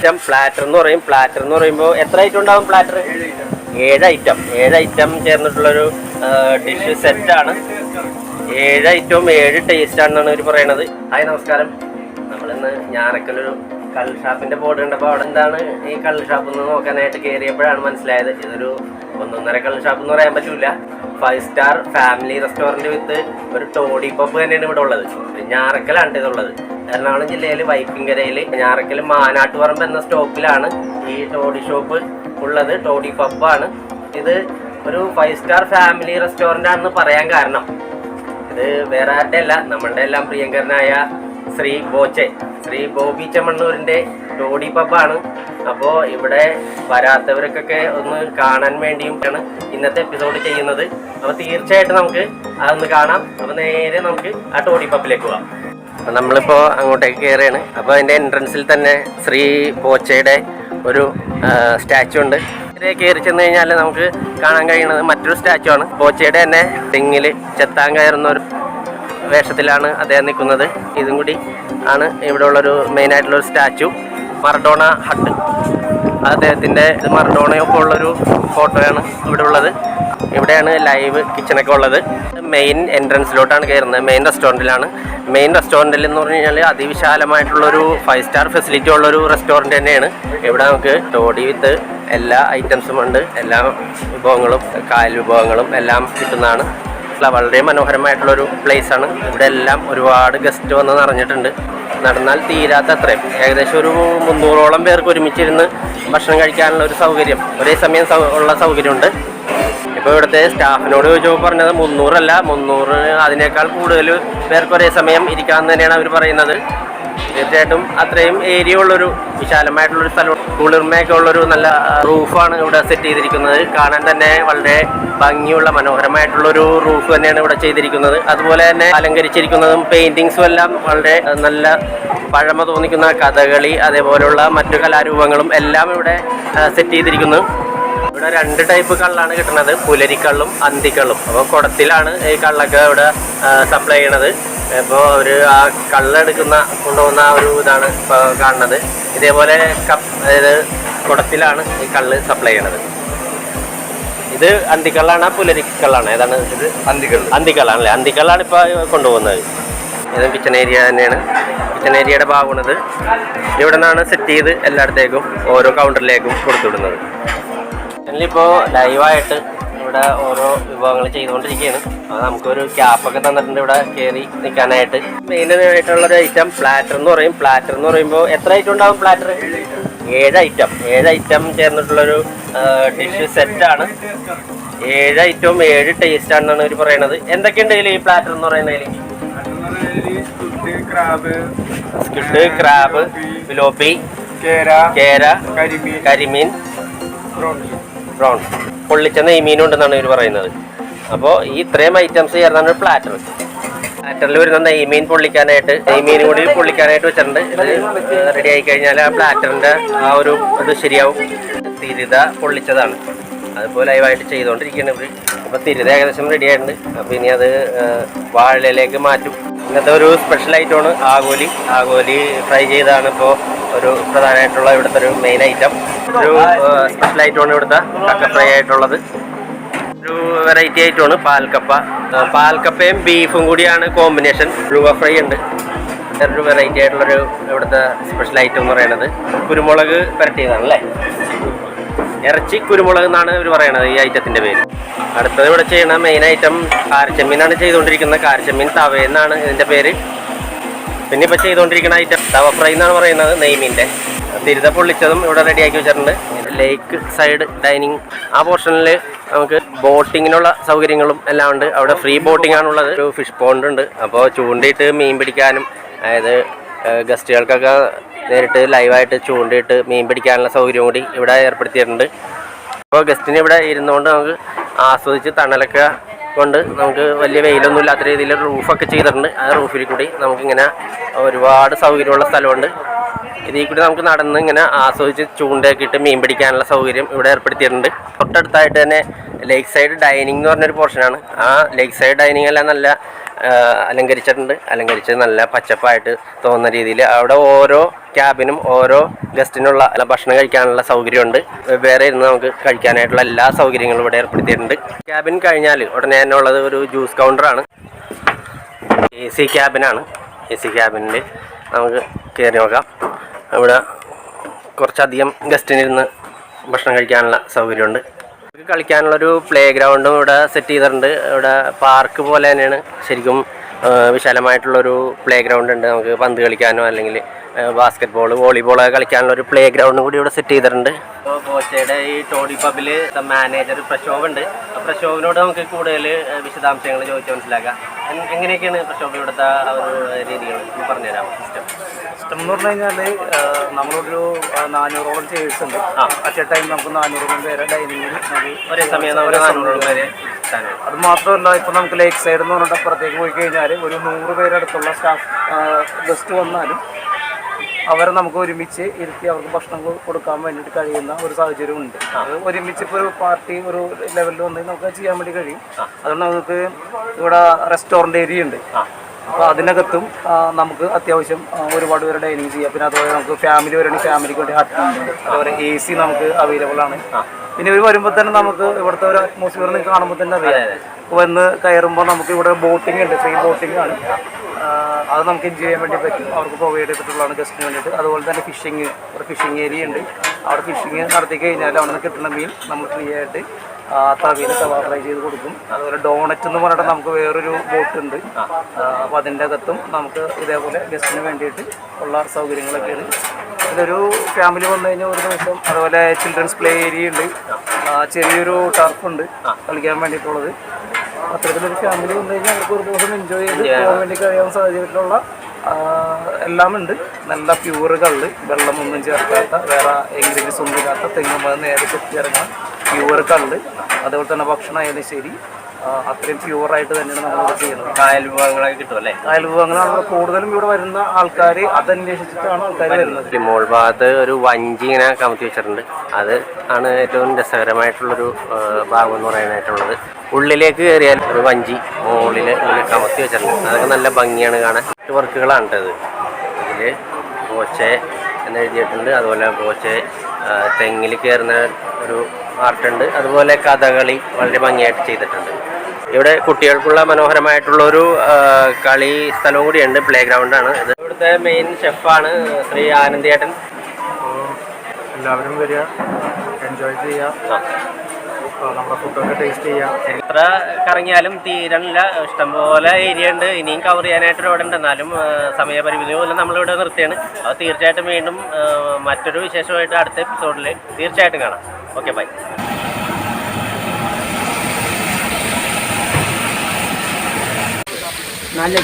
Item platter എന്ന് പറയും. Platter എന്ന് പറയുമ്പോൾ എത്ര ഐറ്റം ഉണ്ടാവും പ്ലാറ്റർ? 7 ഐറ്റം ചേർന്നിട്ടുള്ളൊരു ഡിഷ് സെറ്റാണ്. 7 ഐറ്റവും 7 ടേസ്റ്റാണെന്നാണ് ഇവർ പറയണത്. ഹായ് നമസ്കാരം. നമ്മളിന്ന് ഞാറക്കലൊരു കള്ള് ഷാപ്പിൻ്റെ ബോർഡ് കണ്ടപ്പോൾ അവിടെ എന്താണ് ഈ കള്ള് ഷാപ്പ് എന്ന് നോക്കാനായിട്ട് കയറിയപ്പോഴാണ് മനസ്സിലായത് ഇതൊരു 1.5 കള്ള് ഷാപ്പ് എന്ന് പറയാൻ പറ്റില്ല. 5 സ്റ്റാർ ഫാമിലി റെസ്റ്റോറൻറ്റ് വിത്ത് ഒരു ടോഡി പബ് തന്നെയാണ് ഇവിടെ ഉള്ളത്. ഞാറക്കലാണ് ഇതുള്ളത്. എറണാകുളം ജില്ലയിൽ വൈപ്പിങ്കരയിൽ ഞാറക്കൽ മാനാട്ടുപറമ്പ് എന്ന സ്റ്റോപ്പിലാണ് ഈ ടോഡി ഷോപ്പ് ഉള്ളത്. ടോഡി പബ്ബാണ് ഇത്. ഒരു 5 സ്റ്റാർ ഫാമിലി റെസ്റ്റോറൻ്റ് ആണെന്ന് പറയാൻ കാരണം ഇത് വേറെ ആരുടെ അല്ല, നമ്മളുടെ എല്ലാം പ്രിയങ്കരനായ ശ്രീ ബോബി ചെമ്മണ്ണൂരിൻ്റെ ടോഡി പബ്ബാണ്. അപ്പോൾ ഇവിടെ വരാത്തവർക്കൊക്കെ ഒന്ന് കാണാൻ വേണ്ടിയാണ് ഇന്നത്തെ എപ്പിസോഡ് ചെയ്യുന്നത്. അപ്പോൾ തീർച്ചയായിട്ടും നമുക്ക് അതൊന്ന് കാണാം. അപ്പോൾ നേരെ നമുക്ക് ആ ടോഡി പബ്ബിലേക്ക് പോകാം. അപ്പോൾ നമ്മളിപ്പോൾ അങ്ങോട്ടേക്ക് കയറുകയാണ്. അപ്പോൾ അതിൻ്റെ എൻട്രൻസിൽ തന്നെ ശ്രീ ബോച്ചയുടെ ഒരു സ്റ്റാച്ചു ഉണ്ട്. കയറി ചെന്ന് കഴിഞ്ഞാൽ നമുക്ക് കാണാൻ കഴിയുന്നത് മറ്റൊരു സ്റ്റാച്ചു ആണ്. ബോച്ചയുടെ തന്നെ തെങ്ങിൽ ചെത്താൻ കയറുന്ന ഒരു വേഷത്തിലാണ് അദ്ദേഹം നിൽക്കുന്നത്. ഇതും കൂടി ആണ് ഇവിടെ ഉള്ളൊരു മെയിനായിട്ടുള്ളൊരു സ്റ്റാച്ചു. മറഡോണ ഹട്ട്, അദ്ദേഹത്തിൻ്റെ മറഡോണയൊക്കെ ഉള്ളൊരു ഫോട്ടോയാണ് ഇവിടെ ഉള്ളത്. ഇവിടെയാണ് ലൈവ് കിച്ചണൊക്കെ ഉള്ളത്. മെയിൻ എൻട്രൻസിലോട്ടാണ് കയറുന്നത്. മെയിൻ റെസ്റ്റോറൻറ്റിലാണ്. മെയിൻ റെസ്റ്റോറൻറ്റിൽ എന്ന് പറഞ്ഞു കഴിഞ്ഞാൽ അതിവിശാലമായിട്ടുള്ളൊരു 5 സ്റ്റാർ ഫെസിലിറ്റി ഉള്ളൊരു റെസ്റ്റോറൻറ്റ് തന്നെയാണ്. ഇവിടെ നമുക്ക് ടോഡി വിത്ത് എല്ലാ ഐറ്റംസും ഉണ്ട്. എല്ലാ വിഭവങ്ങളും കായൽ വിഭവങ്ങളും എല്ലാം കിട്ടുന്നതാണ്. വളരെ മനോഹരമായിട്ടുള്ളൊരു പ്ലേസാണ്. ഇവിടെ എല്ലാം ഒരുപാട് ഗസ്റ്റ് വന്ന് നിറഞ്ഞിട്ടുണ്ട്. നടന്നാൽ തീരാത്ത അത്രയും, ഏകദേശം ഒരു 300ഓളം പേർക്ക് ഒരുമിച്ചിരുന്ന് ഭക്ഷണം കഴിക്കാനുള്ള ഒരു സൗകര്യം, ഒരേ സമയം ഉള്ള സൗകര്യമുണ്ട്. ഇപ്പോൾ ഇവിടുത്തെ സ്റ്റാഫിനോട് ചോദിച്ചപ്പോൾ പറഞ്ഞത് 300 അല്ല, 300 അതിനേക്കാൾ കൂടുതൽ പേർക്ക് ഒരേ സമയം ഇരിക്കാമെന്ന് തന്നെയാണ് അവർ പറയുന്നത്. തീർച്ചയായിട്ടും അത്രയും ഏരിയ ഉള്ളൊരു വിശാലമായിട്ടുള്ളൊരു സ്ഥലം, കുളിർമയൊക്കെ ഉള്ളൊരു നല്ല റൂഫാണ് ഇവിടെ സെറ്റ് ചെയ്തിരിക്കുന്നത്. കാണാൻ തന്നെ വളരെ ഭംഗിയുള്ള മനോഹരമായിട്ടുള്ളൊരു റൂഫ് തന്നെയാണ് ഇവിടെ ചെയ്തിരിക്കുന്നത്. അതുപോലെ തന്നെ അലങ്കരിച്ചിരിക്കുന്നതും പെയിൻറ്റിങ്സും എല്ലാം വളരെ നല്ല പഴമ തോന്നിക്കുന്ന കഥകളി അതേപോലെയുള്ള മറ്റു കലാരൂപങ്ങളും എല്ലാം ഇവിടെ സെറ്റ് ചെയ്തിരിക്കുന്നു. ഇവിടെ 2 ടൈപ്പ് കള്ളാണ് കിട്ടുന്നത്, പുലരിക്കള്ളും അന്തിക്കള്ളും. അപ്പോൾ കുടത്തിലാണ് ഈ കള്ളൊക്കെ ഇവിടെ സപ്ലൈ ചെയ്യണത്. ഇപ്പോൾ അവർ ആ കള്ളെടുക്കുന്ന കൊണ്ടുപോകുന്ന ഒരു ഇതാണ് ഇപ്പോൾ കാണുന്നത്. ഇതേപോലെ അതായത് കുടത്തിലാണ് ഈ കള്ള് സപ്ലൈ ചെയ്യണത്. ഇത് അന്തിക്കള്ളാണ്, പുലരിക്കള്ളാണ്? ഏതാണ് ഇത്? അന്തിക്കള്ളാണല്ലേ. അന്തിക്കള്ളാണ് ഇപ്പോൾ കൊണ്ടുപോകുന്നത്. ഇത് കിച്ചൺ ഏരിയ തന്നെയാണ്. കിച്ചൺ ഏരിയയുടെ ഭാഗമാണിത്. ഇവിടെ നിന്നാണ് സെറ്റ് ചെയ്ത് എല്ലായിടത്തേക്കും ഓരോ കൗണ്ടറിലേക്കും കൊടുത്തുവിടുന്നത്. ഇപ്പോൾ ലൈവായിട്ട് ഇവിടെ ഓരോ വിഭവങ്ങൾ ചെയ്തുകൊണ്ടിരിക്കുകയാണ്. അത് നമുക്കൊരു ക്യാപ്പൊക്കെ തന്നിട്ടുണ്ട് ഇവിടെ കയറി നിൽക്കാനായിട്ട്. മെയിനായിട്ടുള്ളൊരു ഐറ്റം പ്ലാറ്റർ എന്ന് പറയും. പ്ലാറ്റർ എന്ന് പറയുമ്പോൾ എത്ര ഐറ്റം ഉണ്ടാവും പ്ലാറ്റർ? 7 ഐറ്റം ചേർന്നിട്ടുള്ളൊരു ഡിഷ് സെറ്റാണ്. 7 ഐറ്റവും 7 ടേസ്റ്റാണെന്നാണ് ഇവർ പറയണത്. എന്തൊക്കെയുണ്ട് ഇതിൽ ഈ പ്ലാറ്റർ എന്ന് പറയുന്നതിൽ? സ്ക്വിഡ്, ക്രാബ്, ഫിലോപ്പി, കേര, കരിമീൻ, ബ്രൗൺ, പൊള്ളിച്ച നെയ്മീനും ഉണ്ടെന്നാണ് ഇവർ പറയുന്നത്. അപ്പോൾ ഈ ഇത്രയും ഐറ്റംസ് ചേർന്നാണ് പ്ലാറ്റർ. പ്ലാറ്ററിൽ വരുന്ന നെയ്മീൻ പൊള്ളിക്കാനായിട്ട്, നെയ്മീൻ കൂടി പൊള്ളിക്കാനായിട്ട് വെച്ചിട്ടുണ്ട്. ഇത് റെഡി ആയി കഴിഞ്ഞാൽ ആ പ്ലാറ്ററിൻ്റെ ആ ഒരു ഇത് ശരിയാവും. തിരിത പൊള്ളിച്ചതാണ്. അതുപോലെ ലൈവായിട്ട് ചെയ്തുകൊണ്ടിരിക്കുകയാണ് ഇവർ. അപ്പോൾ തിരിത ഏകദേശം റെഡി ആയിട്ടുണ്ട്. അപ്പോൾ ഇനി അത് വാഴയിലേക്ക് മാറ്റും. ഇന്നത്തെ ഒരു സ്പെഷ്യൽ ഐറ്റമാണ് ആഗോലി ഫ്രൈ ചെയ്താണ് ഇപ്പോൾ ഒരു പ്രധാനമായിട്ടുള്ള ഇവിടുത്തെ ഒരു മെയിൻ ഐറ്റം. ഒരു സ്പെഷ്യൽ ഐറ്റമാണ് ഇവിടുത്തെ കക്ക ഫ്രൈ ആയിട്ടുള്ളത്. ഒരു വെറൈറ്റി ഐറ്റമാണ് പാൽക്കപ്പയും ബീഫും കൂടിയാണ് കോമ്പിനേഷൻ. ലുവ ഫ്രൈ ഉണ്ട്. വേറൊരു വെറൈറ്റി ആയിട്ടുള്ളൊരു ഇവിടുത്തെ സ്പെഷ്യൽ ഐറ്റം എന്ന് പറയുന്നത് കുരുമുളക് പുരട്ടിയതാണല്ലേ. ഇറച്ചി കുരുമുളക് എന്നാണ് ഇവർ പറയണത് ഈ ഐറ്റത്തിൻ്റെ പേര്. അടുത്തത് ഇവിടെ ചെയ്യുന്ന മെയിൻ ഐറ്റം കാരച്ചമ്മീനാണ് ചെയ്തുകൊണ്ടിരിക്കുന്നത്. കാരച്ചമ്മീൻ തവയെന്നാണ് ഇതിൻ്റെ പേര്. പിന്നെ ഇപ്പോൾ ചെയ്തുകൊണ്ടിരിക്കുന്ന ഐറ്റം തവ ഫ്രൈ എന്നാണ് പറയുന്നത്, നെയ്മീൻ്റെ. തിരുത പൊള്ളിച്ചതും ഇവിടെ റെഡിയാക്കി വെച്ചിട്ടുണ്ട്. ലേക്ക് സൈഡ് ഡൈനിങ് ആ പോർഷനിൽ നമുക്ക് ബോട്ടിങ്ങിനുള്ള സൗകര്യങ്ങളും എല്ലാം ഉണ്ട്. അവിടെ ഫ്രീ ബോട്ടിംഗ് ആണുള്ളത്. ഒരു ഫിഷ് പോണ്ട് ഉണ്ട്. അപ്പോൾ ചൂണ്ടയിട്ട് മീൻ പിടിക്കാനും, അതായത് ഗസ്റ്റുകൾക്കൊക്കെ നേരിട്ട് ലൈവായിട്ട് ചൂണ്ടയിട്ട് മീൻ പിടിക്കാനുള്ള സൗകര്യം കൂടി ഇവിടെ ഏർപ്പെടുത്തിയിട്ടുണ്ട്. അപ്പോൾ ഗസ്റ്റിന് ഇവിടെ ഇരുന്നുകൊണ്ട് നമുക്ക് ആസ്വദിച്ച് തണലൊക്കെ കൊണ്ട് നമുക്ക് വലിയ വെയിലൊന്നും ഇല്ലാത്ത രീതിയിൽ റൂഫൊക്കെ ചെയ്തിട്ടുണ്ട്. ആ റൂഫിൽ കൂടി നമുക്കിങ്ങനെ ഒരുപാട് സൗകര്യമുള്ള സ്ഥലമുണ്ട്. ഇതിൽ കൂടി നമുക്ക് നടന്ന് ഇങ്ങനെ ആസ്വദിച്ച് ചൂണ്ടയൊക്കെ ഇട്ട് മീൻ പിടിക്കാനുള്ള സൗകര്യം ഇവിടെ ഏർപ്പെടുത്തിയിട്ടുണ്ട്. തൊട്ടടുത്തായിട്ട് തന്നെ ലേക്ക് സൈഡ് ഡൈനിങ് എന്ന് പറഞ്ഞൊരു പോർഷനാണ്. ആ ലേക്ക് സൈഡ് ഡൈനിങ് എല്ലാം നല്ല അലങ്കരിച്ച് നല്ല പച്ചപ്പായിട്ട് തോന്നുന്ന രീതിയിൽ അവിടെ ഓരോ ക്യാബിനും ഓരോ ഗസ്റ്റിനുള്ള ഭക്ഷണം കഴിക്കാനുള്ള സൗകര്യമുണ്ട്. വേറെ ഇരുന്ന് നമുക്ക് കഴിക്കാനായിട്ടുള്ള എല്ലാ സൗകര്യങ്ങളും ഇവിടെ ഏർപ്പെടുത്തിയിട്ടുണ്ട്. ക്യാബിൻ കഴിഞ്ഞാൽ ഉടനെ തന്നെ ഉള്ളത് ഒരു ജ്യൂസ് കൗണ്ടറാണ്. AC ക്യാബിനാണ്. AC ക്യാബിനിൽ നമുക്ക് കയറി നോക്കാം. ഇവിടെ കുറച്ചധികം ഗസ്റ്റിനിരുന്ന് ഭക്ഷണം കഴിക്കാനുള്ള സൗകര്യമുണ്ട്. കളിക്കാനുള്ളൊരു പ്ലേ ഗ്രൗണ്ടും ഇവിടെ സെറ്റ് ചെയ്തിട്ടുണ്ട്. ഇവിടെ പാർക്ക് പോലെ തന്നെയാണ്. ശരിക്കും വിശാലമായിട്ടുള്ളൊരു പ്ലേ ഗ്രൗണ്ട് ഉണ്ട്. നമുക്ക് പന്ത് കളിക്കാനോ അല്ലെങ്കിൽ ബാസ്കറ്റ് വോളിബോൾ കളിക്കാനുള്ളൊരു പ്ലേ ഗ്രൗണ്ടും കൂടി ഇവിടെ സെറ്റ് ചെയ്തിട്ടുണ്ട്. അപ്പോൾ ബോച്ചയുടെ ഈ ടോഡി പബ്ബിൽ മാനേജർ പ്രശോഭുണ്ട്. പ്രശോഭിനോട് നമുക്ക് കൂടുതൽ വിശദാംശങ്ങൾ ചോദിച്ച് മനസ്സിലാക്കാം. എങ്ങനെയൊക്കെയാണ് പ്രശോഭ ഇവിടുത്തെ ഒരു രീതികൾ പറഞ്ഞുതരാമോ? സിസ്റ്റം എന്ന് പറഞ്ഞു കഴിഞ്ഞാൽ നമ്മളൊരു 400ഓളം ചെയേഴ്സ് ഉണ്ട്. അറ്റ് എ ടൈം നമുക്ക് 400 പേരെ ഡൈനിങ്ങിൽ ഒരേ സമയം 400 പേരെ. അത് മാത്രമല്ല, ഇപ്പോൾ നമുക്ക് ലേക്ക് സൈഡ് എന്ന് പറഞ്ഞിട്ട് അപ്പുറത്തേക്ക് പോയി കഴിഞ്ഞാൽ ഒരു 100 പേരടുത്തുള്ള സ്റ്റാഫ് ഗസ്റ്റ് വന്നാലും അവരെ നമുക്ക് ഒരുമിച്ച് ഇരുത്തി അവർക്ക് ഭക്ഷണം കൊടുക്കാൻ വേണ്ടിയിട്ട് കഴിയുന്ന ഒരു സാഹചര്യം ഉണ്ട്. അത് ഒരുമിച്ച് ഇപ്പോൾ ഒരു പാർട്ടി ഒരു ലെവലിൽ വന്നെങ്കിൽ നമുക്ക് ചെയ്യാൻ വേണ്ടി കഴിയും. അതുകൊണ്ട് നമുക്ക് ഇവിടെ റെസ്റ്റോറൻറ്റ് ഏരിയ ഉണ്ട്. അപ്പോൾ അതിനകത്തും നമുക്ക് അത്യാവശ്യം ഒരുപാട് പേര് ഡൈനിങ് ചെയ്യാം. പിന്നെ അതുപോലെ നമുക്ക് ഫാമിലി വരികയാണെങ്കിൽ ഫാമിലിക്ക് വേണ്ടി അതുപോലെ AC നമുക്ക് അവൈലബിൾ ആണ്. പിന്നെ ഇവർ വരുമ്പോൾ തന്നെ നമുക്ക് ഇവിടുത്തെ ഒരു അറ്റ്മോസ്ഫിയർ നിങ്ങൾക്ക് കാണുമ്പോൾ തന്നെ അറിയാം. വന്ന് കയറുമ്പോൾ നമുക്ക് ഇവിടെ ബോട്ടിംഗ് ഉണ്ട്. ഫ്രീ ബോട്ടിംഗ് ആണ്. അത് നമുക്ക് എൻജോയ് ചെയ്യാൻ വേണ്ടി പറ്റും. അവർക്ക് പ്രൊവൈഡ് ചെയ്തിട്ടുള്ളതാണ് ഗസ്റ്റിന് വേണ്ടിയിട്ട്. അതുപോലെ തന്നെ ഫിഷിംഗ് ഏരിയ ഉണ്ട്. അവിടെ ഫിഷിംഗ് നടത്തി കഴിഞ്ഞാൽ അവിടെ നിന്ന് കിട്ടുന്ന മീൻ നമ്മൾ ഫ്രീ ആയിട്ട് തവിയിൽ ഫ്രൈ ചെയ്ത് കൊടുക്കും. അതുപോലെ ഡോണറ്റ് എന്ന് പറഞ്ഞിട്ട് നമുക്ക് വേറൊരു ബോട്ട് ഉണ്ട്. അപ്പോൾ അതിൻ്റെ അകത്തും നമുക്ക് ഇതേപോലെ ഗസ്റ്റിന് വേണ്ടിയിട്ട് ഉള്ള സൗകര്യങ്ങളൊക്കെയാണ്. ഇതിലൊരു ഫാമിലി വന്നു കഴിഞ്ഞാൽ ഒരു ദിവസം അതുപോലെ ചിൽഡ്രൻസ് പ്ലേ ഏരിയ ഉണ്ട്. ചെറിയൊരു ടർഫുണ്ട് കളിക്കാൻ വേണ്ടിയിട്ടുള്ളത്. അത്തരത്തിലൊരു ഫാമിലി വന്നു കഴിഞ്ഞാൽ അവർക്ക് ഒരു ദിവസം എൻജോയ് ചെയ്ത് പോകാൻ വേണ്ടി കഴിയാവുന്ന സാഹചര്യത്തിലുള്ള എല്ലാം ഉണ്ട്. നല്ല പ്യൂർ കള്ള്, വെള്ളമൊന്നും ചേർക്കാത്ത, വേറെ ഇൻഗ്രീഡിയൻസ് ഒന്നും ഇല്ലാത്ത, തെങ്ങുമ്പോൾ നേരെ ചെത്തി ഇറങ്ങാൻ പ്യൂർ കള്ള്. അതുപോലെ തന്നെ ഭക്ഷണം ആയാലും ശരി അത്രയും പ്യൂറായിട്ട് തന്നെയാണ് നമ്മളിവിടെ ചെയ്യുന്നത്. കായൽ വിഭവങ്ങളൊക്കെ കിട്ടും അല്ലേ? കായൽ വിഭവങ്ങളാണ് കൂടുതലും ഇവിടെ വരുന്ന ആൾക്കാർ. അതന്വേഷിച്ചിട്ടാണ് ആൾക്കാർ വരുന്നത്. മോൾ ഭാഗത്ത് ഒരു വഞ്ചി ഇങ്ങനെ കമത്തി വെച്ചിട്ടുണ്ട്. അത് ആണ് ഏറ്റവും രസകരമായിട്ടുള്ളൊരു ഭാഗം എന്ന് പറയാനായിട്ടുള്ളത്. ഉള്ളിലേക്ക് കയറിയാൽ ഒരു വഞ്ചി മുകളിൽ ഇങ്ങനെ കമത്തി വെച്ചിട്ടുണ്ട്. അതൊക്കെ നല്ല ഭംഗിയാണ് കാണാൻ. വർക്കുകളാണ് ഇത്. ഇതിൽ ബോച്ചെ എന്ന് എഴുതിയിട്ടുണ്ട്. അതുപോലെ ബോച്ചെ തെങ്ങിൽ കയറുന്ന ഒരു ആർട്ടുണ്ട്. അതുപോലെ കഥകളി വളരെ ഭംഗിയായിട്ട് ചെയ്തിട്ടുണ്ട്. ഇവിടെ കുട്ടികൾക്കുള്ള മനോഹരമായിട്ടുള്ളൊരു കളി സ്ഥലവും കൂടിയുണ്ട്. പ്ലേ ഗ്രൗണ്ടാണ് ഇത്. ഇവിടുത്തെ മെയിൻ ഷെഫാണ് ശ്രീ ആനന്ദേട്ടൻ. എല്ലാവരും വരിക, എൻജോയ് ചെയ്യുക, നമ്മുടെ ഫുഡൊക്കെ ടേസ്റ്റ് ചെയ്യാം. എത്ര കറങ്ങിയാലും തീരണില്ല. ഇഷ്ടംപോലെ ഏരിയ ഉണ്ട്. ഇനിയും കവർ ചെയ്യാനായിട്ട് ഇവിടെ ഉണ്ട്. എന്നാലും സമയപരിമിതി മൂലം നമ്മളിവിടെ നിർത്തിയാണ്. അത് തീർച്ചയായിട്ടും വീണ്ടും മറ്റൊരു വിശേഷമായിട്ട് അടുത്ത എപ്പിസോഡിൽ തീർച്ചയായിട്ടും കാണാം. Okay, bye. നല്ല